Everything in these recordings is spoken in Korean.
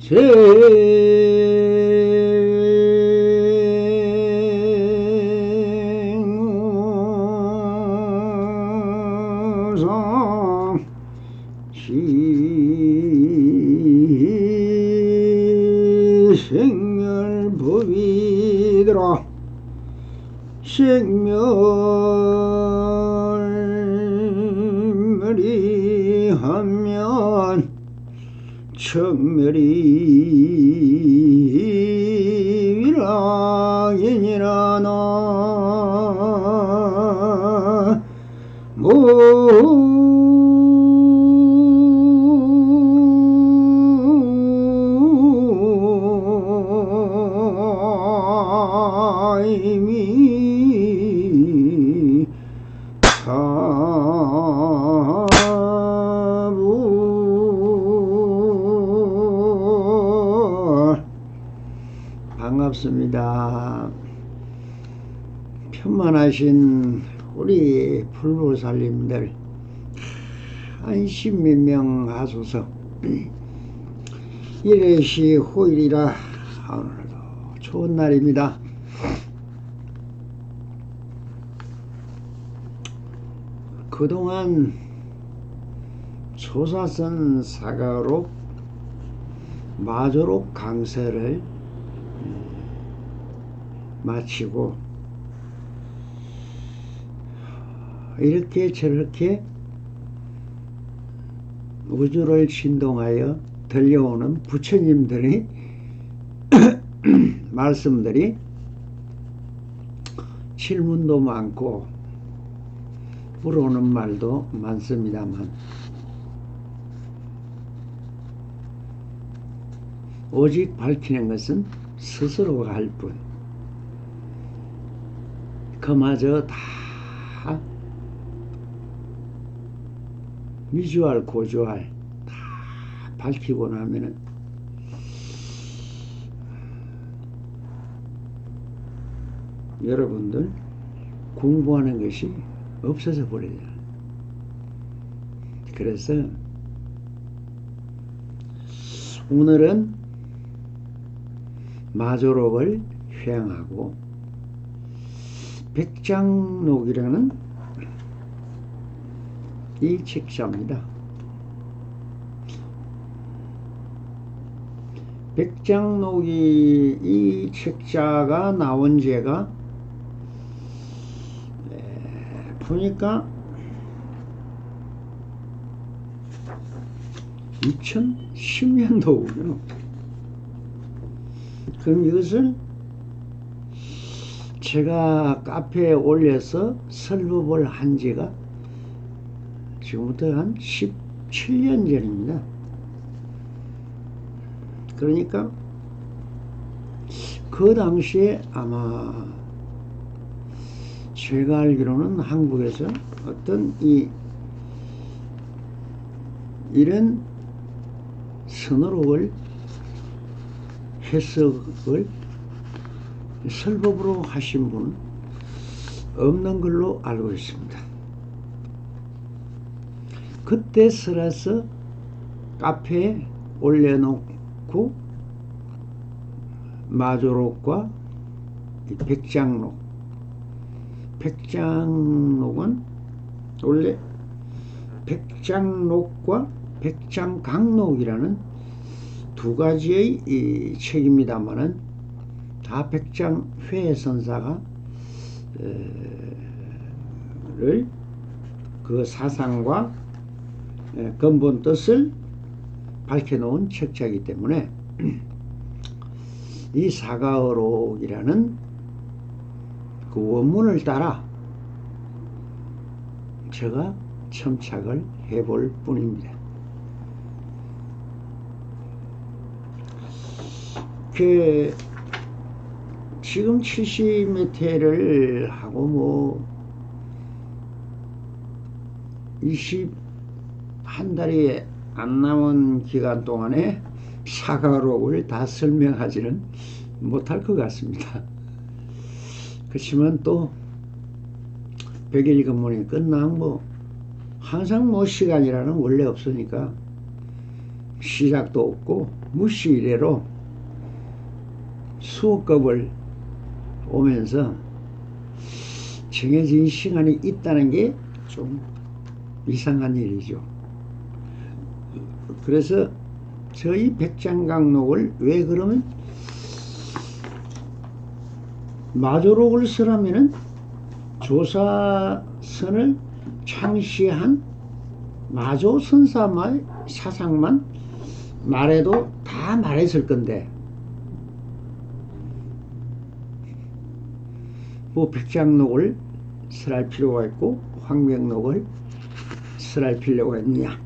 생무성 생멸법이더라. 생멸이 하면 청멸이 위락이니라. 나 이미 사부 반갑습니다. 편만하신 우리 불보살님들 한십 몇 명 하소서. 이래시 호일이라 오늘도 좋은 날입니다. 그동안 소사선 사가록 마조록 강세를 마치고 이렇게 저렇게 우주를 진동하여 들려오는 부처님들의 말씀들이 질문도 많고 물어오는 말도 많습니다만 오직 밝히는 것은 스스로가 할 뿐, 그마저 다 미주알 고주알 다 밝히고 나면은 여러분들 공부하는 것이 없어져 버려요. 그래서 오늘은 마조록을 횡하고 백장록이라는 이 책자입니다. 백장록이 이 책자가 나온 제가 보니까 2010년도군요. 그럼 이것을 제가 카페에 올려서 설법을 한 지가 지금부터 한 17년 전입니다. 그러니까 그 당시에 아마 제가 알기로는 한국에서 어떤 이런 선어록을 해석을 설법으로 하신 분은 없는 걸로 알고 있습니다. 그때 설해서 카페에 올려놓고 마조록과 백장록은 원래 백장록과 백장강록이라는 두 가지의 이 책입니다만은 다 백장회 선사가 그 사상과 근본 뜻을 밝혀놓은 책자이기 때문에 이 사가어록이라는 그 원문을 따라 제가 첨착을 해볼 뿐입니다. 지금 70몇 회를 하고 뭐 한 달이 안 남은 기간 동안에 사가록을 다 설명하지는 못할 것 같습니다. 그렇지만 또 100일 근무이 끝나면 뭐 항상 뭐 시간이라는 원래 없으니까 시작도 없고 무시 이래로 수급을 오면서 정해진 시간이 있다는 게 좀 이상한 일이죠. 그래서 저희 백장강록을 왜 그러면 마조록을 쓰라면은 조사선을 창시한 마조선사의 사상만 말해도 다 말했을 건데 뭐 백장록을 설할 필요가 있고 황명록을 설할 필요가 있느냐.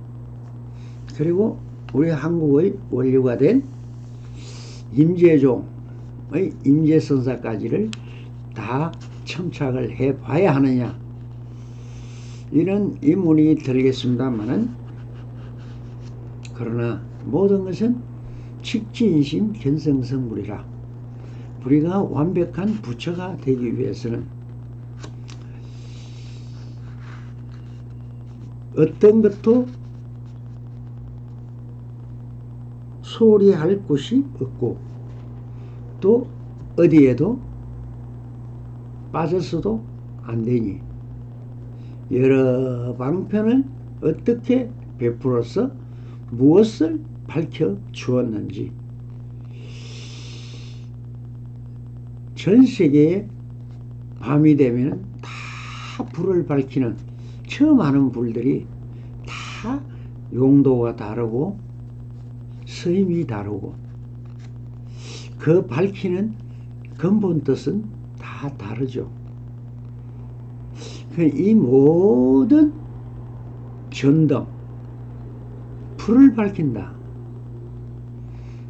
그리고 우리 한국의 원류가 된 임재종의 임재선사까지를 다 첨삭을 해 봐야 하느냐, 이런 의문이 들겠습니다만은, 그러나 모든 것은 직지인심 견성성불이라 우리가 완벽한 부처가 되기 위해서는 어떤 것도 소홀히 할 곳이 없고 또 어디에도 빠져서도 안 되니 여러 방편을 어떻게 베풀어서 무엇을 밝혀 주었는지 전 세계에 밤이 되면 다 불을 밝히는 저 많은 불들이 다 용도가 다르고 서임이 다르고 그 밝히는 근본 뜻은 다 다르죠. 이 모든 전등 불을 밝힌다.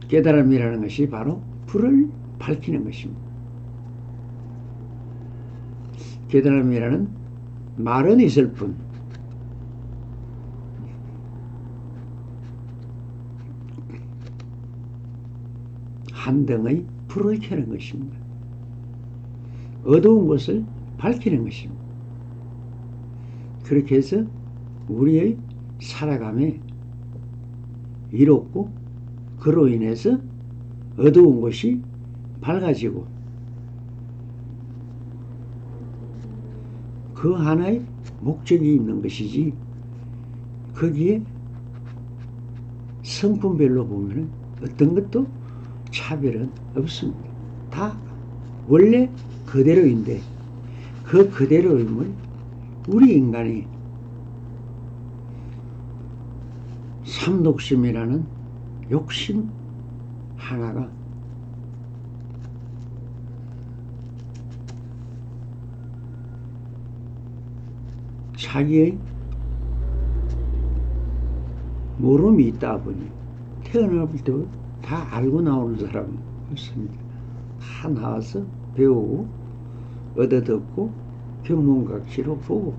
깨달음이라는 것이 바로 불을 밝히는 것입니다. 깨달음이라는 말은 있을 뿐 한등의 불을 켜는 것입니다. 어두운 것을 밝히는 것입니다. 그렇게 해서 우리의 살아감에 이롭고 그로 인해서 어두운 것이 밝아지고 그 하나의 목적이 있는 것이지 거기에 성품별로 보면 어떤 것도 차별은 없습니다. 다 원래 그대로인데 그 그대로임을 우리 인간이 삼독심이라는 욕심 하나가 자기의 모름이 있다 보니 태어날 때부터 다 알고 나오는 사람은 없습니다. 다 나와서 배우고 얻어듣고 견문각시로 보고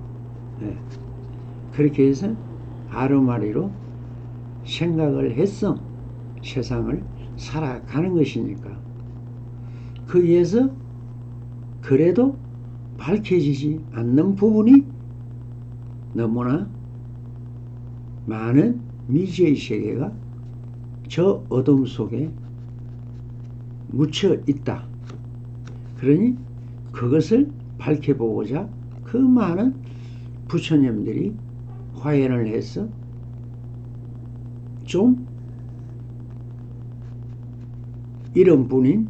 그렇게 해서 아르마리로 생각을 해서 세상을 살아가는 것이니까 거기에서 그래도 밝혀지지 않는 부분이 너무나 많은 미지의 세계가 저 어둠 속에 묻혀 있다. 그러니 그것을 밝혀보고자 그 많은 부처님들이 화연을 해서 좀 이런 분인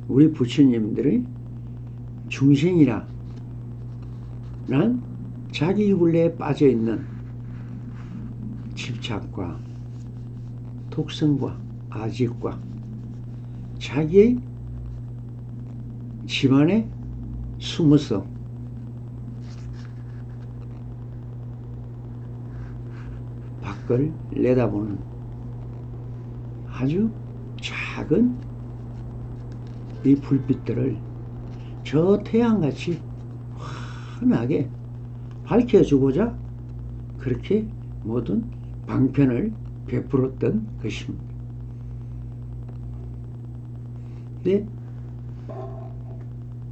우리 부처님들의 중생이라 난 자기 굴레에 빠져있는 집착과 독성과 아집과 자기의 집안에 숨어서 밖을 내다보는 아주 작은 이 불빛들을 저 태양같이 환하게 밝혀주고자 그렇게 모든 방편을 베풀었던 것입니다. 근데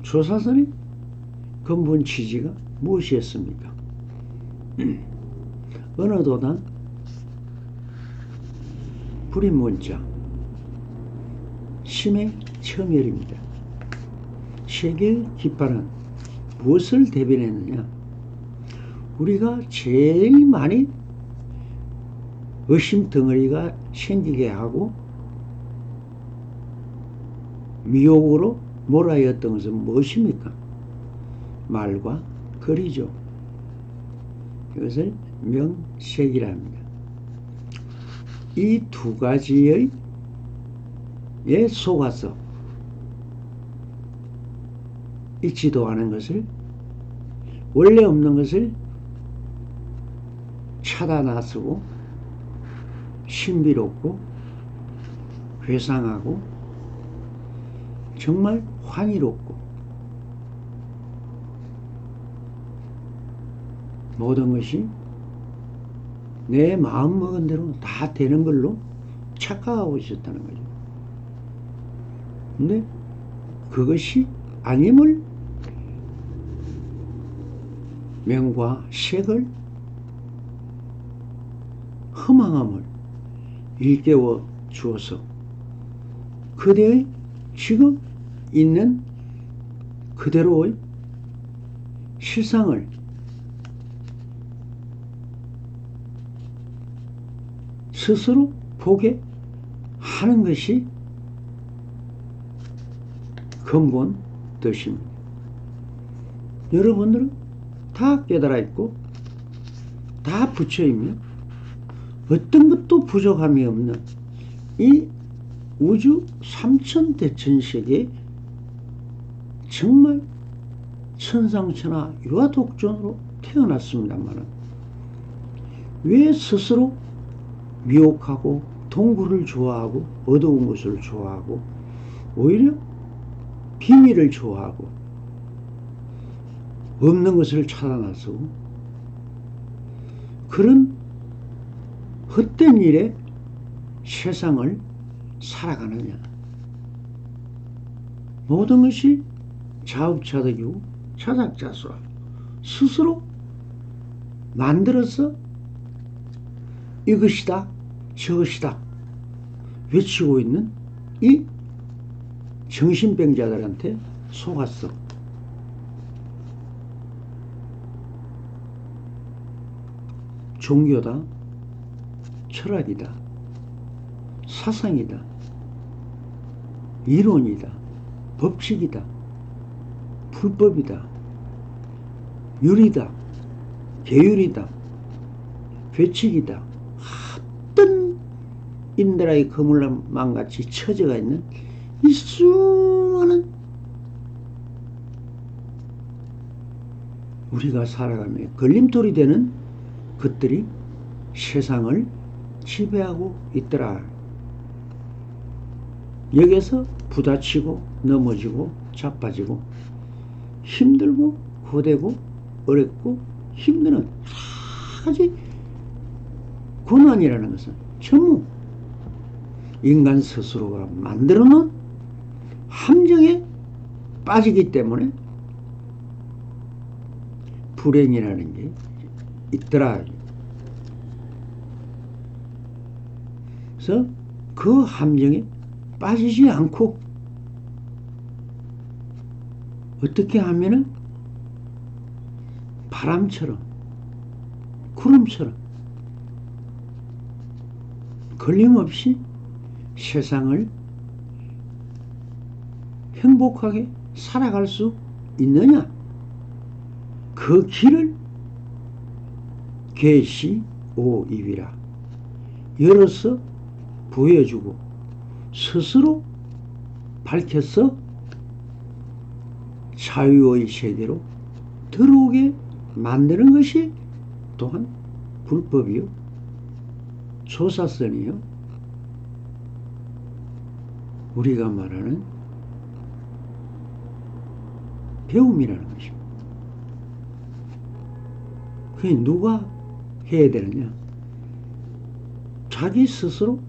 조사선의 근본 취지가 무엇이었습니까? 어느 도당 불이 뭔자? 심의 첨열입니다. 세계의 깃발은 무엇을 대변했느냐? 우리가 제일 많이 의심 덩어리가 생기게 하고 미혹으로 몰아였던 것은 무엇입니까? 말과 글이죠. 이것을 명색이라 합니다. 이 두 가지의 속아서 있지도 않은 것을, 원래 없는 것을 찾아 나서고 신비롭고 회상하고 정말 환희롭고 모든 것이 내 마음 먹은 대로 다 되는 걸로 착각하고 있었다는 거죠. 근데 그것이 아님을 명과 색을 허망함을 일깨워 주어서 그대의 지금 있는 그대로의 실상을 스스로 보게 하는 것이 근본 뜻입니다. 여러분들은 다 깨달아 있고 다 부처이며 어떤 것도 부족함이 없는 이 우주 삼천대천세계에 정말 천상천하 유아독존으로 태어났습니다만 왜 스스로 미혹하고 동굴을 좋아하고 어두운 것을 좋아하고 오히려 비밀을 좋아하고 없는 것을 찾아나서고 그런 헛된 일에 세상을 살아가느냐. 모든 것이 자업자득이고 자작자수 스스로 만들어서 이것이다 저것이다 외치고 있는 이 정신병자들한테 속았어. 종교다, 철학이다, 사상이다, 이론이다, 법칙이다, 불법이다, 율이다, 계율이다, 괴칙이다. 어떤 인드라의 그물망같이 처져가 있는 이 수많은 우리가 살아가며 걸림돌이 되는 것들이 세상을 지배하고 있더라. 여기서 부딪히고 넘어지고 자빠지고 힘들고 고되고 어렵고 힘드는 여러 가지 고난이라는 것은 전부 인간 스스로가 만들어 놓은 함정에 빠지기 때문에 불행이라는 게 있더라. 그래서 그 함정에 빠지지 않고 어떻게 하면은 바람처럼 구름처럼 걸림없이 세상을 행복하게 살아갈 수 있느냐? 그 길을 계시오입이라 열어서 보여주고 스스로 밝혀서 자유의 세계로 들어오게 만드는 것이 또한 불법이요 조사선이요 우리가 말하는 배움이라는 것입니다. 그게 누가 해야 되느냐? 자기 스스로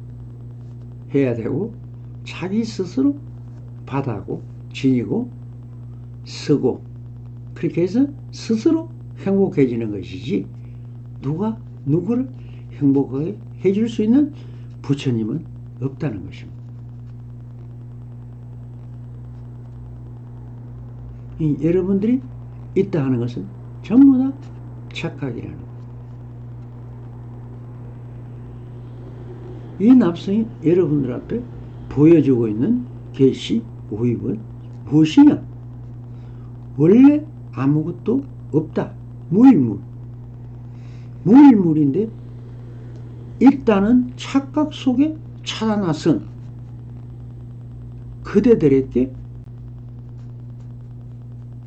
해야 되고 자기 스스로 받아고 지니고 쓰고 그렇게 해서 스스로 행복해지는 것이지 누가 누구를 행복하게 해줄 수 있는 부처님은 없다는 것입니다. 여러분들이 있다 하는 것은 전부 다 착각이라는 거예요. 이 납성이 여러분들 앞에 보여주고 있는 계시 오입은 무엇이냐? 원래 아무것도 없다. 무일물. 무일물인데 일단은 착각 속에 찾아나선 그대들에게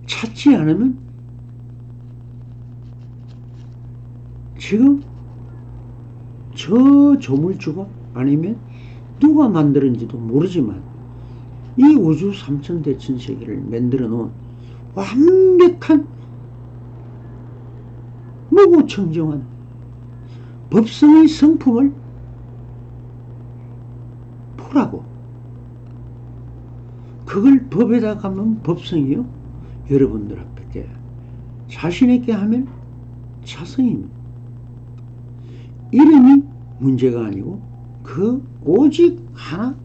찾지 않으면 지금 저 조물주가 아니면 누가 만들었는지도 모르지만 이 우주 삼천대천 세계를 만들어 놓은 완벽한 무구청정한 법성의 성품을 보라고. 그걸 법에다 가면 법성이요. 여러분들 앞에 자신있게 하면 자성입니다. 이름이 문제가 아니고 그 오직 하나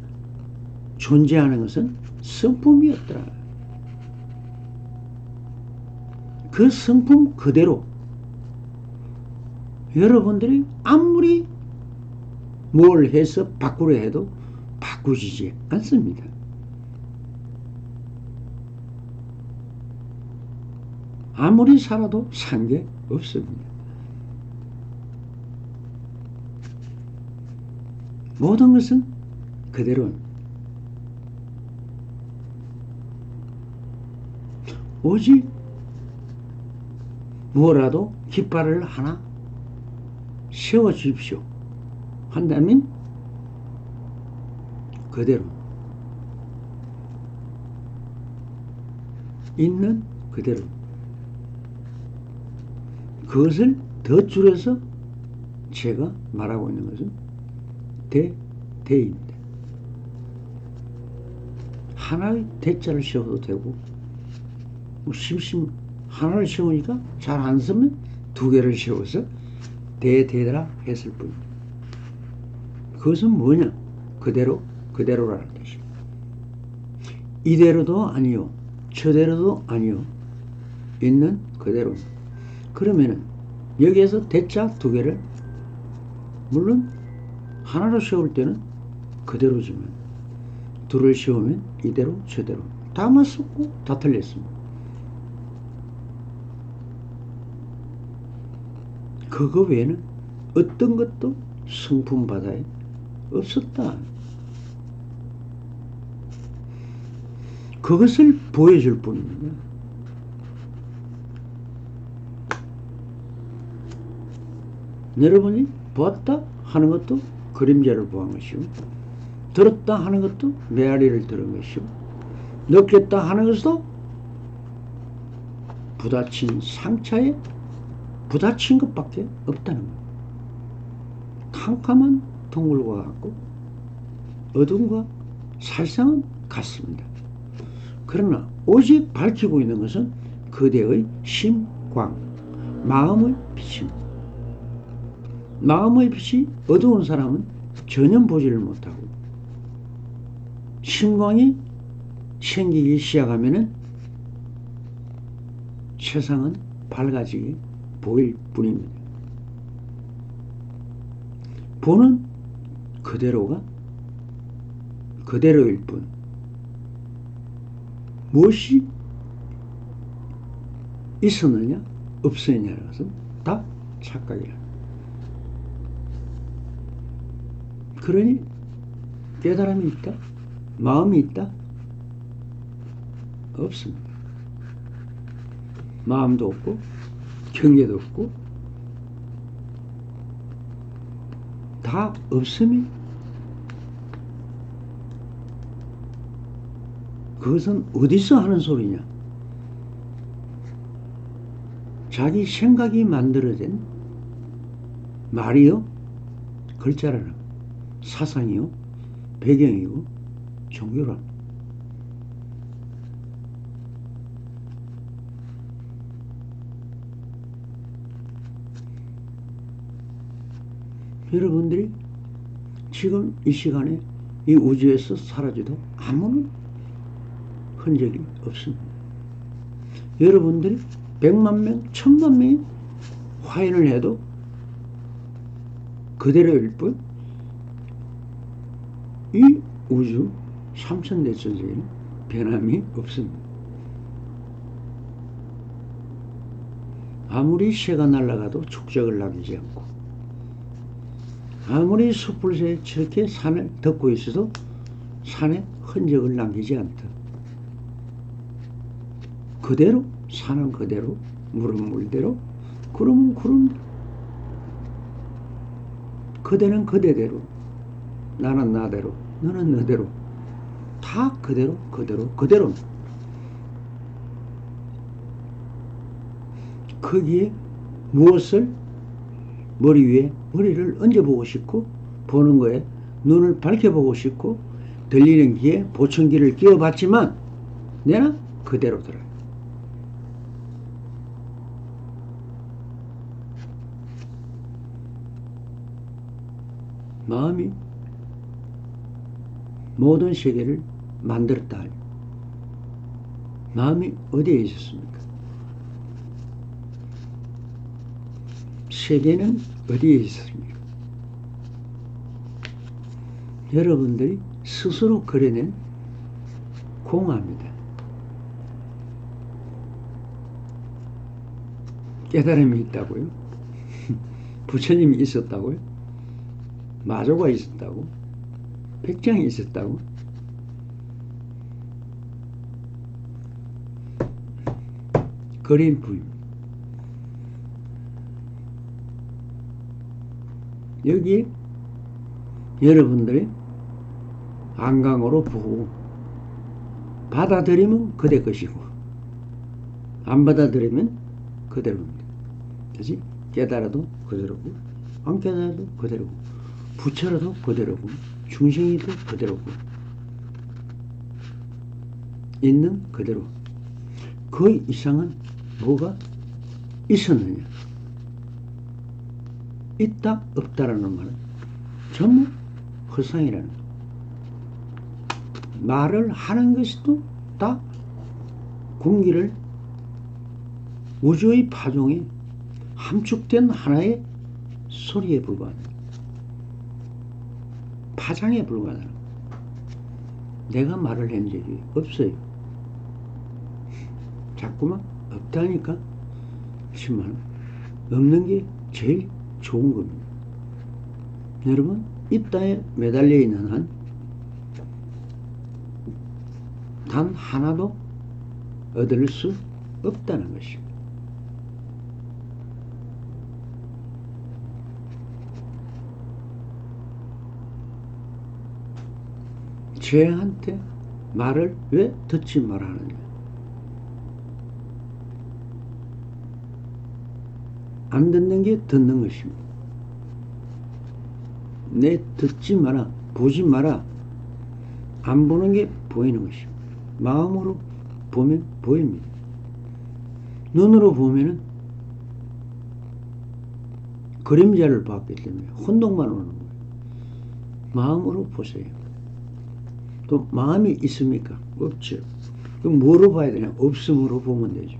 존재하는 것은 성품이었더라. 그 성품 그대로 여러분들이 아무리 뭘 해서 바꾸려 해도 바꾸지지 않습니다. 아무리 살아도 산게 없습니다. 모든 것은 그대로입니다. 오직 뭐라도 깃발을 하나 세워 주십시오 한다면 그대로 있는 그대로 그것을 더 줄여서 제가 말하고 있는 것은 대입니다. 하나의 대자를 세워도 되고 하나를 세우니까 잘 안 쓰면 두 개를 세워서 대대라 했을 뿐입니다. 그것은 뭐냐? 그대로라는 뜻이에요. 이대로도 아니요, 저대로도 아니요, 있는 그대로. 그러면은 여기에서 대자 두 개를 물론 하나로 세울 때는 그대로지만 둘을 세우면 이대로 저대로 다 맞섰고 다 틀렸습니다. 그거 외에는 어떤 것도 성품 바다에 없었다. 그것을 보여줄 뿐입니다. 여러분이 보았다 하는 것도 그림자를 보한 것이고 들었다 하는 것도 메아리를 들은 것이고 느꼈다 하는 것도 부딪힌 상처에 부딪힌 것밖에 없다는 것. 캄캄한 동굴과 같고 어둠과 살상은 같습니다. 그러나 오직 밝히고 있는 것은 그대의 심광, 마음의 빛입니다. 마음의 빛이 어두운 사람은 전혀 보지를 못하고 심광이 생기기 시작하면은 세상은 밝아지게 보일 뿐입니다. 보는 그대로가 그대로일 뿐 무엇이 있었느냐 없었느냐는 것은 다 착각이라. 그러니 깨달음이 있다? 마음이 있다? 없습니다. 마음도 없고 경계도 없고 다 없음이 그것은 어디서 하는 소리냐? 자기 생각이 만들어진 말이요 글자라는 사상이요 배경이고 종교라. 여러분들이 지금 이 시간에 이 우주에서 사라져도 아무런 흔적이 없습니다. 여러분들이 100만 명, 1000만 명이 화인을 해도 그대로일 뿐, 이 우주 3000대천세에는 변함이 없습니다. 아무리 새가 날아가도 축적을 남기지 않고, 아무리 숯불새에 저렇게 산을 덮고 있어도 산에 흔적을 남기지 않다. 그대로, 산은 그대로, 물은 물대로, 구름은 구름대로, 그대는 그대대로, 나는 나대로, 너는 너대로, 다 그대로, 그대로, 그대로. 거기에 무엇을 머리 위에 머리를 얹어보고 싶고, 보는 거에 눈을 밝혀보고 싶고, 들리는 귀에 보청기를 끼워봤지만 내는 그대로 들어요. 마음이 모든 세계를 만들었다. 마음이 어디에 있었습니까? 세계는 어디에 있었습니까? 여러분들이 스스로 그려낸 공화입니다. 깨달음이 있다고요? 부처님이 있었다고요? 마조가 있었다고? 백장이 있었다고? 그림부입니다. 여기 여러분들이 안강으로 보고 받아들이면 그대 것이고, 안 받아들이면 그대로입니다. 그치? 깨달아도 그대로고, 안 깨달아도 그대로고, 부처라도 그대로고, 중생이도 그대로고, 있는 그대로. 그 이상은 뭐가 있었느냐? 있다 없다라는 말은 전부 허상이라는 거. 말을 하는 것도 다 공기를 우주의 파종에 함축된 하나의 소리에 불과합니다. 파장에 불과하다. 내가 말을 한 적이 없어요. 자꾸만 없다니까. 하지만 없는 게 제일 좋은 겁니다. 여러분, 있다에 매달려 있는 한 단 하나도 얻을 수 없다는 것입니다. 쟤한테 말을 왜 듣지 말아느냐? 안 듣는 게 듣는 것입니다. 내 듣지 마라, 보지 마라, 안 보는 게 보이는 것입니다. 마음으로 보면 보입니다. 눈으로 보면은 그림자를 봤기 때문에 혼동만 오는 거예요. 마음으로 보세요. 또 마음이 있습니까? 없죠. 그럼 뭐로 봐야 되냐? 없음으로 보면 되죠.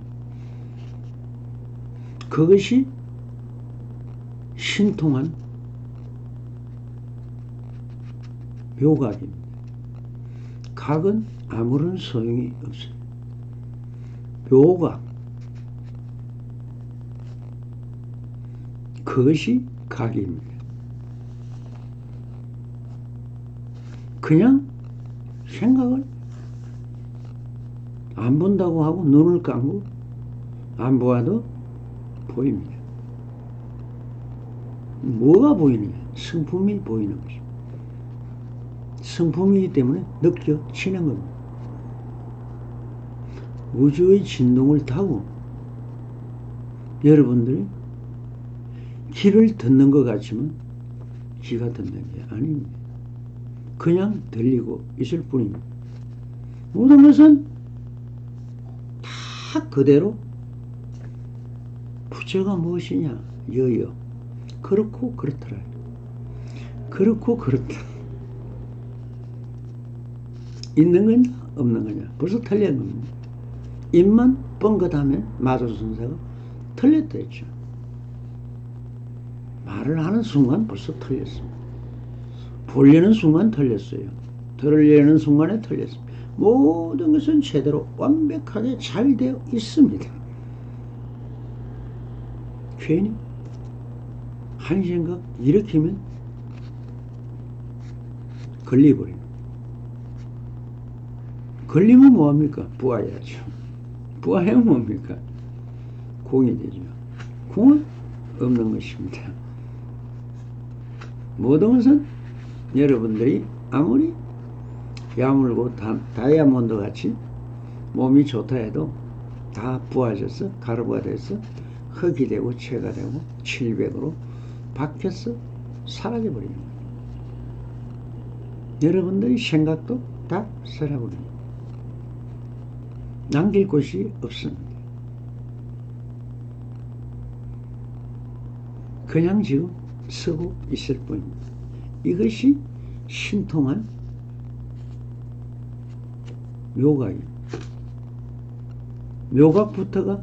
그것이 신통한 묘각입니다. 각은 아무런 소용이 없어요. 묘각, 그것이 각입니다. 그냥 생각을 안 본다고 하고 눈을 감고 안 보아도 보입니다. 뭐가 보이느냐? 성품이 보이는 것입니다. 성품이기 때문에 느껴지는 겁니다. 우주의 진동을 타고 여러분들이 귀를 듣는 것 같지만 귀가 듣는 게 아닙니다. 그냥 들리고 있을 뿐입니다. 모든 것은 다 그대로 부처가 무엇이냐? 여여. 그렇고 그렇더라. 그렇고 그렇다. 있는 거냐 없는 거냐 벌써 틀린 겁니다. 입만 뻥긋하면 마조선사가 틀렸다 했죠. 말을 하는 순간 벌써 틀렸습니다. 보려는 순간 틀렸어요. 들으려는 순간에 틀렸습니다. 모든 것은 제대로 완벽하게 잘 되어 있습니다. 괜히 한 생각 일으키면 걸려버리는. 걸리면 뭐합니까? 부화해야죠. 부화하면 뭡니까? 공이 되죠. 공은 없는 것입니다. 모든 것은 여러분들이 아무리 야물고 다이아몬드 같이 몸이 좋다 해도 다 부화져서 가루가 돼서 흙이 되고 채가 되고 칠백으로 박혀서 사라져버리는 거예요. 여러분들의 생각도 다 사라버리는 거예요. 남길 곳이 없습니다. 그냥 지금 서고 있을 뿐입니다. 이것이 신통한 묘각이에요. 묘각부터가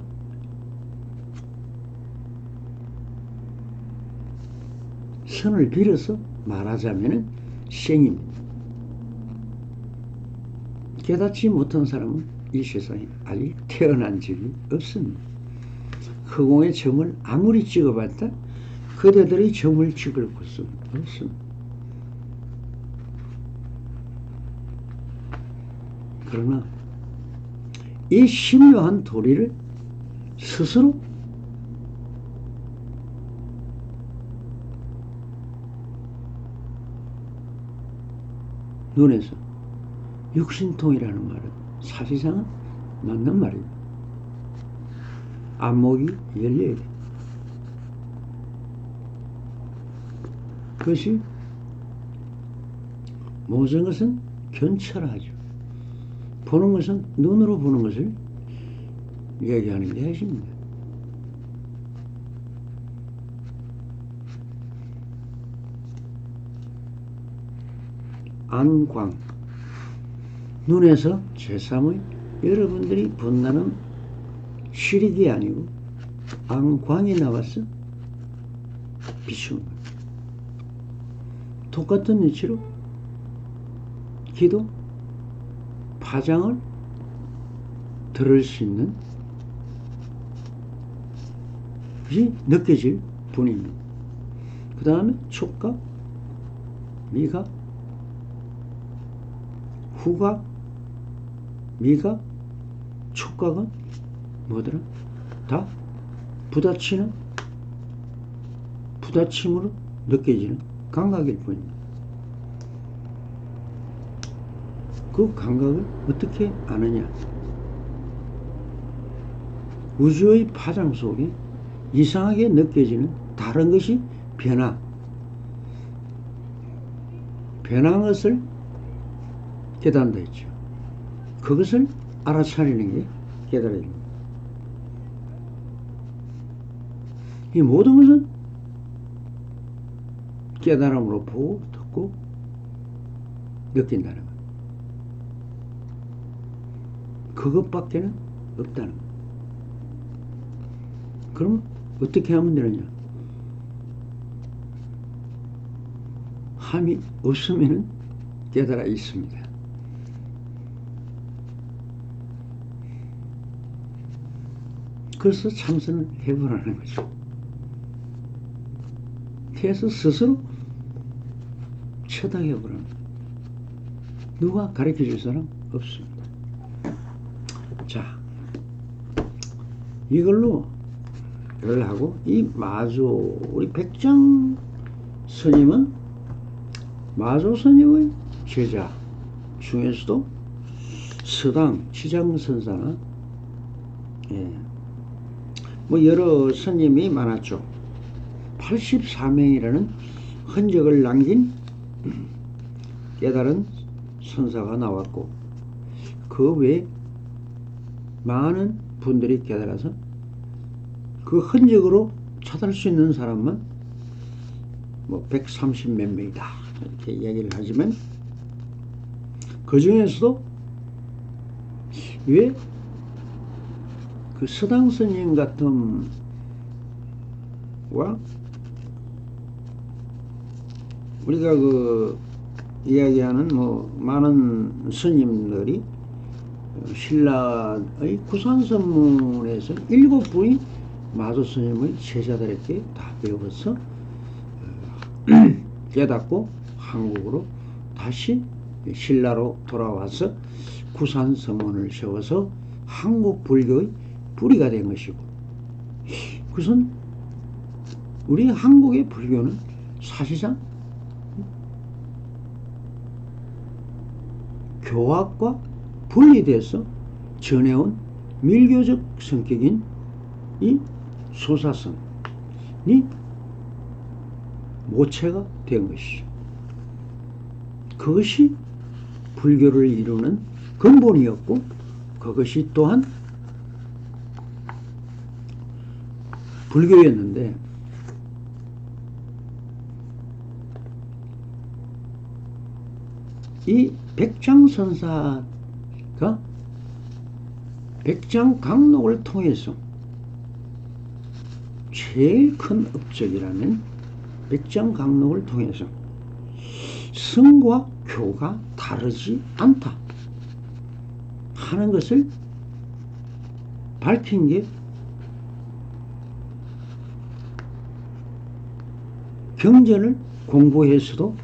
선을 빌어서 말하자면 생입니다. 깨닫지 못한 사람은 이 세상에 아직 태어난 적이 없습니다. 허공에 점을 아무리 찍어봤다 그대들이 점을 찍을 곳은 없습니다. 그러나 이 신묘한 도리를 스스로 눈에서 육신통이라는 말은 사실상은 맞는 말입니다. 안목이 열려야 돼. 그것이 모든 것은 견철하죠. 보는 것은 눈으로 보는 것을 얘기하는 게 핵심입니다. 안광, 눈에서 제3의 여러분들이 본다는 시력이 아니고 안광이 나와서 비추는 겁니다. 똑같은 위치로 기도, 파장을 들을 수 있는 것이 느껴질 뿐입니다. 그 다음에 촉각, 미각, 후각, 미각, 촉각은 뭐더라? 다 부딪힘으로 느껴지는 감각일 뿐입니다. 그 감각을 어떻게 아느냐? 우주의 파장 속에 이상하게 느껴지는 다른 것이 변한 것을 깨닫는다 했죠. 그것을 알아차리는 게 깨달아집니다. 이 모든 것은 깨달음으로 보고 듣고 느낀다는 것. 그것밖에는 없다는 것. 그럼 어떻게 하면 되느냐? 함이 없으면 깨달아 있습니다. 그래서 참선을 해보라는 거죠. 그래서 스스로 쳐다해보라는 거죠. 누가 가르쳐줄 사람 없습니다. 자, 이걸로 하고 이 마조 우리 백장 스님은 마조 스님의 제자 중에서도 서당 지장선사나 뭐 여러 스님이 많았죠. 84명이라는 흔적을 남긴 깨달은 선사가 나왔고 그 외에 많은 분들이 깨달아서 그 흔적으로 찾을 수 있는 사람만 뭐 130몇 명이다 이렇게 이야기를 하지만 그 중에서도 왜 그 서당 스님 같은 와 우리가 그 이야기하는 뭐 많은 스님들이 신라의 구산선문에서 7분이 마조 스님의 제자들에게 다 배워서 깨닫고 한국으로 다시 신라로 돌아와서 구산선문을 세워서 한국 불교의 뿌리가 된 것이고, 그것은 우리 한국의 불교는 사실상 교학과 분리돼서 전해온 밀교적 성격인 이 소사성이 모체가 된 것이죠. 그것이 불교를 이루는 근본이었고, 그것이 또한 불교였는데, 이 백장선사가 백장강록을 통해서 제일 큰 업적이라는 백장강록을 통해서 성과 교가 다르지 않다 하는 것을 밝힌 게 경전을 공부해서도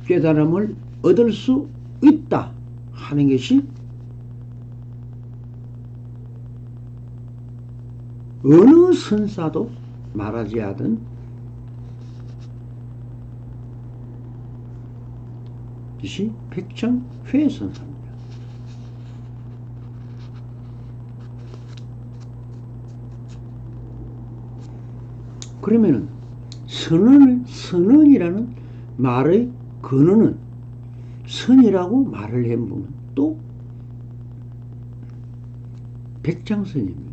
깨달음을 얻을 수 있다 하는 것이 어느 선사도 말하지 않은 것이 백장회 선사입니다. 그러면은 선언이라는 말의 근원은 선이라고 말을 한 분은 또 백장선입니다.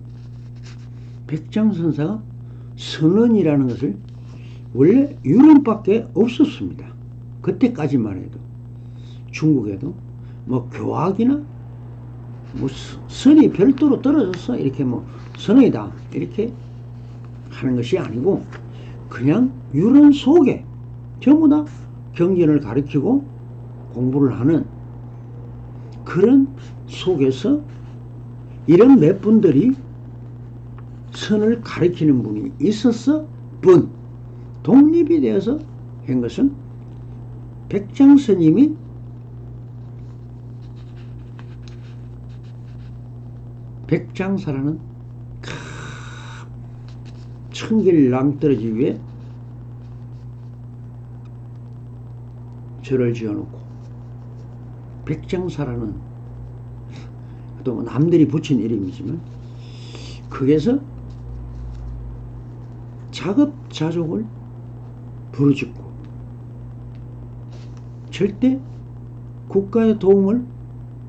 백장선사가 선언이라는 것을 원래 유럽밖에 없었습니다. 그때까지만 해도 중국에도 뭐 교학이나 뭐 선이 별도로 떨어져서 이렇게 뭐 선언이다 이렇게 하는 것이 아니고, 그냥 유런 속에 전부 다 경전을 가르치고 공부를 하는 그런 속에서 이런 몇 분들이 선을 가르치는 분이 있어서 독립이 되어서 한 것은 백장스님이 백장사라는 천길 낭떠러지 위에 절을 지어놓고, 백장사라는 또 남들이 붙인 이름이지만 거기에서 자급자족을 부르짖고 절대 국가의 도움을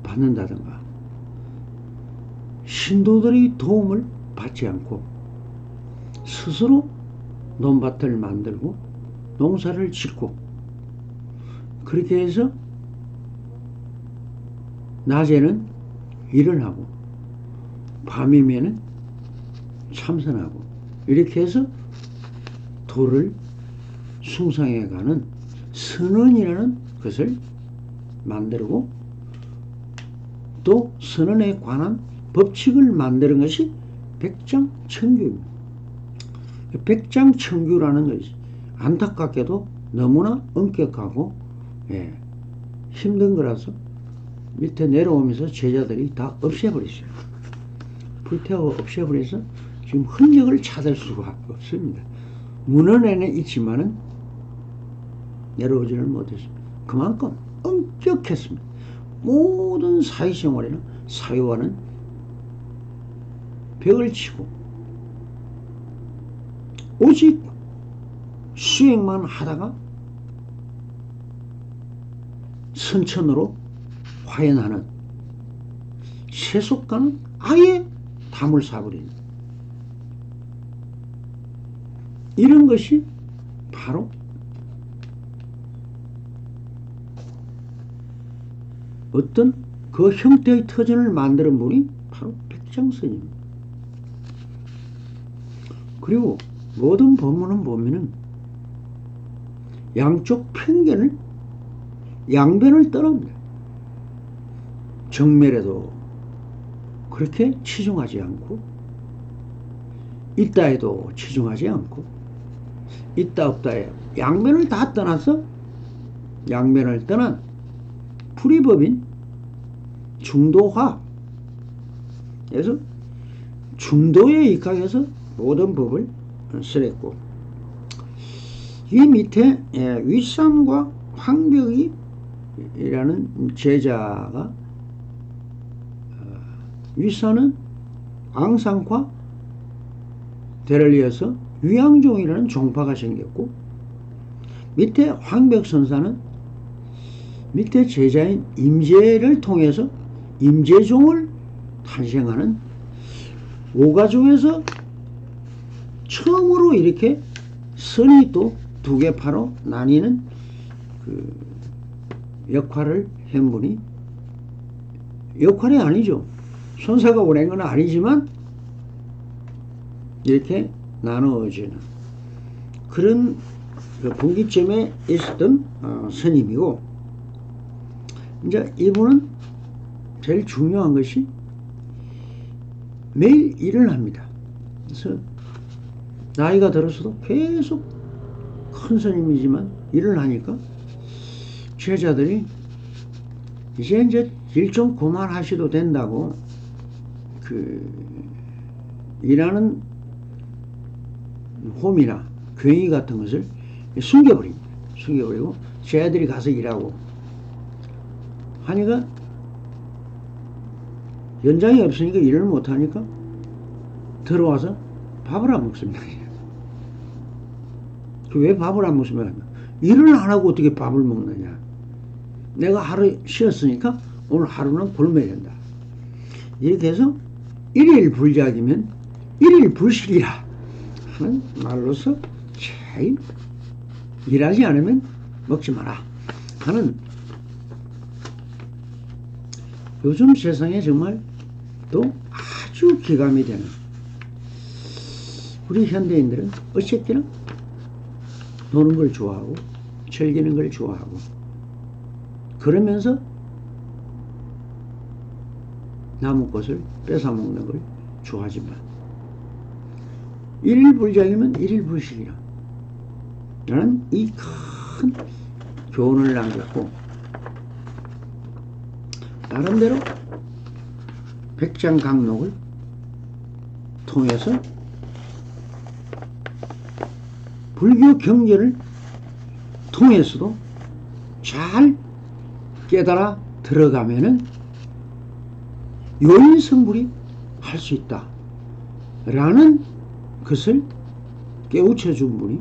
받는다든가 신도들의 도움을 받지 않고 스스로 논밭을 만들고 농사를 짓고, 그렇게 해서 낮에는 일을 하고 밤이면은 참선하고 이렇게 해서 도를 숭상해가는 선언이라는 것을 만들고, 또 선언에 관한 법칙을 만드는 것이 백장천규입니다. 백장천규라는 것이 안타깝게도 너무나 엄격하고 힘든 거라서 밑에 내려오면서 제자들이 다 없애버렸어요. 불태워 없애버려서 지금 흔적을 찾을 수가 없습니다. 문헌에는 있지만은 내려오지는 못했습니다. 그만큼 엄격했습니다. 모든 사회생활에는 사회와는 벽을 치고 오직 수행만 하다가 선천으로 화연하는 세속과는 아예 담을 사버리는 이런 것이 바로 어떤 그 형태의 터전을 만드는 분이 바로 백장스님입니다. 그리고 모든 법문은 보면은 양쪽 편견을, 양변을 떠납니다. 정멸에도 그렇게 치중하지 않고, 있다에도 치중하지 않고, 있다 없다에 양변을 다 떠나서 양변을 떠난 불이법인 중도화, 그래서 중도에 입각해서 모든 법을 설했고, 이 밑에 윗산과 황벽이라는 제자가, 윗산은 앙상과 대를 이어서 위양종이라는 종파가 생겼고, 밑에 황벽선사는 밑에 제자인 임재를 통해서 임재종을 탄생하는 오가중에서 처음으로 이렇게 선이 또 두 개 파로 나뉘는 그 역할을 한 분이, 역할이 아니죠. 선사가 보낸 건 아니지만 이렇게 나누어지는 그런 그 분기점에 있었던 스님이고, 이제 이분은 제일 중요한 것이 매일 일을 합니다. 그래서 나이가 들어서도 계속 큰 스님이지만 일을 하니까 제자들이 이제 일 좀 그만하셔도 된다고 그 일하는 홈이나 교회 같은 것을 숨겨버립니다. 숨겨버리고 제자들이 가서 일하고 하니까 연장이 없으니까 일을 못하니까 들어와서 밥을 안 먹습니다. 왜 밥을 안 먹으면 일을 안 하고 어떻게 밥을 먹느냐. 내가 하루 쉬었으니까 오늘 하루는 굶어야 된다. 이렇게 해서 일일불작이면 일일불식이라 하는 말로서 제일 일하지 않으면 먹지 마라 하는, 요즘 세상에 정말 또 아주 기감이 되는, 우리 현대인들은 어쨌거나 노는 걸 좋아하고 즐기는 걸 좋아하고 그러면서 남의 것을 뺏어먹는 걸 좋아하지만 일일불작이면 일일불식이라 라는 이 큰 교훈을 남겼고, 나름대로 백장강록을 통해서 불교 경전을 통해서도 잘 깨달아 들어가면은 요인성불이 할 수 있다 라는 것을 깨우쳐 준 분이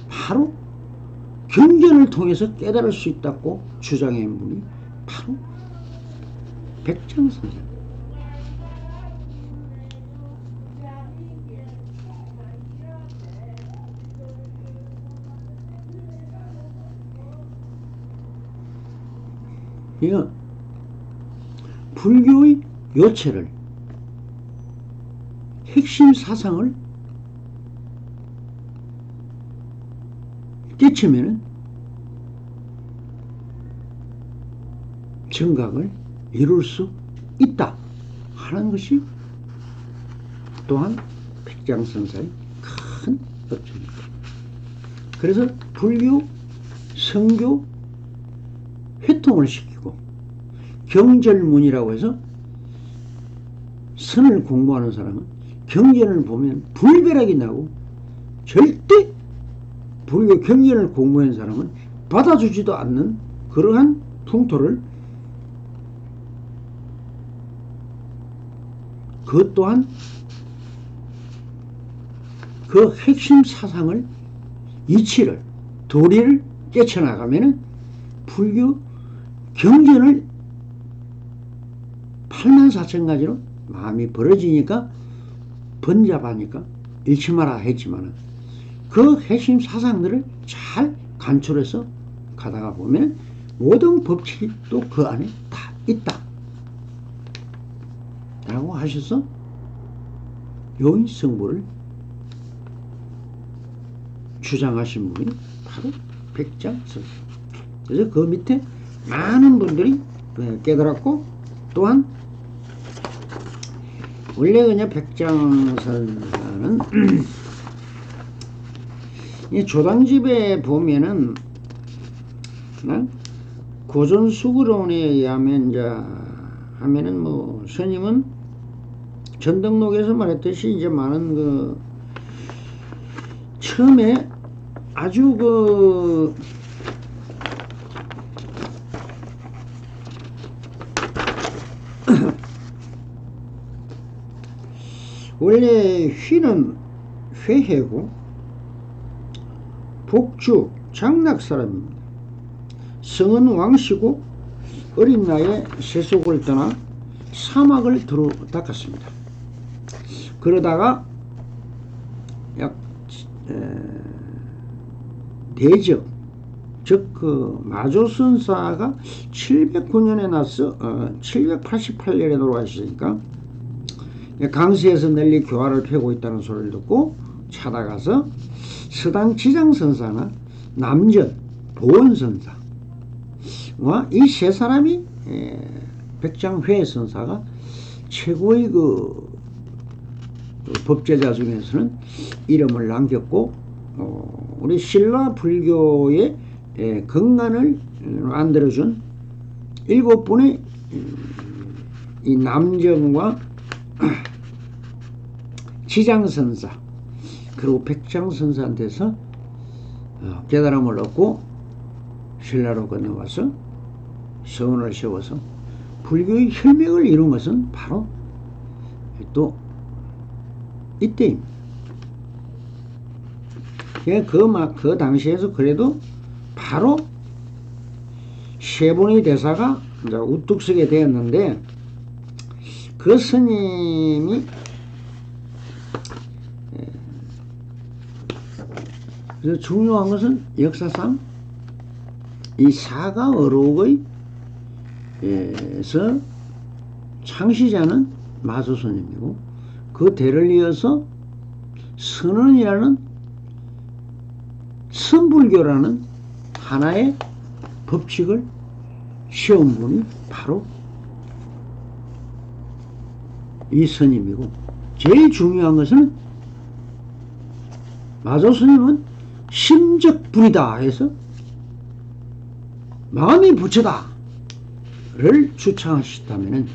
바로 경전을 통해서 깨달을 수 있다고 주장한 분이 바로 백장선생. 이건 불교의 요체를, 핵심 사상을 깨치면은 정각을 이룰 수 있다 하는 것이 또한 백장선사의 큰 업적입니다. 그래서 불교, 성교 회통을 시키고 경절문이라고 해서 선을 공부하는 사람은 경전을 보면 불벼락이 나고, 절대 불교 경전을 공부한 사람은 받아주지도 않는 그러한 풍토를, 그것 또한 그 핵심 사상을, 이치를, 도리를 깨쳐나가면은 불교 경전을 84,000가지로 마음이 벌어지니까 번잡하니까 잃지 마라 했지만, 그 핵심 사상들을 잘 간추려서 가다가 보면 모든 법칙이 또 그 안에 다 있다 라고 하셔서 요인성부를 주장하신 분이 바로 백장선사. 그래서 그 밑에 많은 분들이 깨달았고, 또한 원래 그냥 백장선사는 이 조당집에 보면은 고전수구론에 의하면 이제 하면은 뭐 스님은 전등록에서 말했듯이 이제 많은 그 처음에 아주 그 원래 휘는 회해고 복주 장락 사람입니다. 성은 왕씨고 어린 나이에 세속을 떠나 사막을 들어 닦았습니다. 그러다가 약 대적 즉 그 마조선사가 709년에 나서 788년에 돌아가셨으니까 강세에서 널리 교화를 펴고 있다는 소리를 듣고 찾아가서 서당 지장선사나 남전 보원선사와 이 세 사람이 백장회선사가 최고의 그 법제자 중에서는 이름을 남겼고, 우리 신라 불교의 근간을 만들어준 7분의 이 남정과 지장선사 그리고 백장선사한테서 깨달음을 얻고 신라로 건너와서 서원을 세워서 불교의 혈맥을 이룬 것은 바로 또 이때입니다. 그 당시에서 그래도 바로 세 분의 대사가 이제 우뚝 서게 되었는데, 그 스님이 그래서 중요한 것은 역사상 이 사가 어록의 에서 창시자는 마조스님이고, 그 대를 이어서 선언이라는 선불교라는 하나의 법칙을 세운 분이 바로 이 스님이고, 제일 중요한 것은 마조스님은 심적불이다 해서 마음이 부처다 를 주창하셨다면,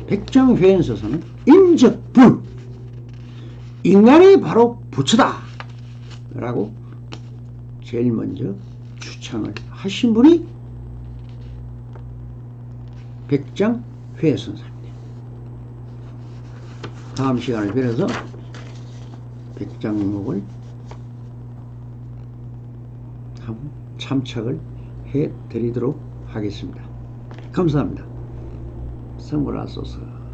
백장회원서서는 인적불, 인간이 바로 부처다 라고 제일 먼저 주창을 하신 분이 백장회선사입니다. 다음 시간을 빌어서 백장목을 한번 참석을 해 드리도록 하겠습니다. 감사합니다. 선물하소서.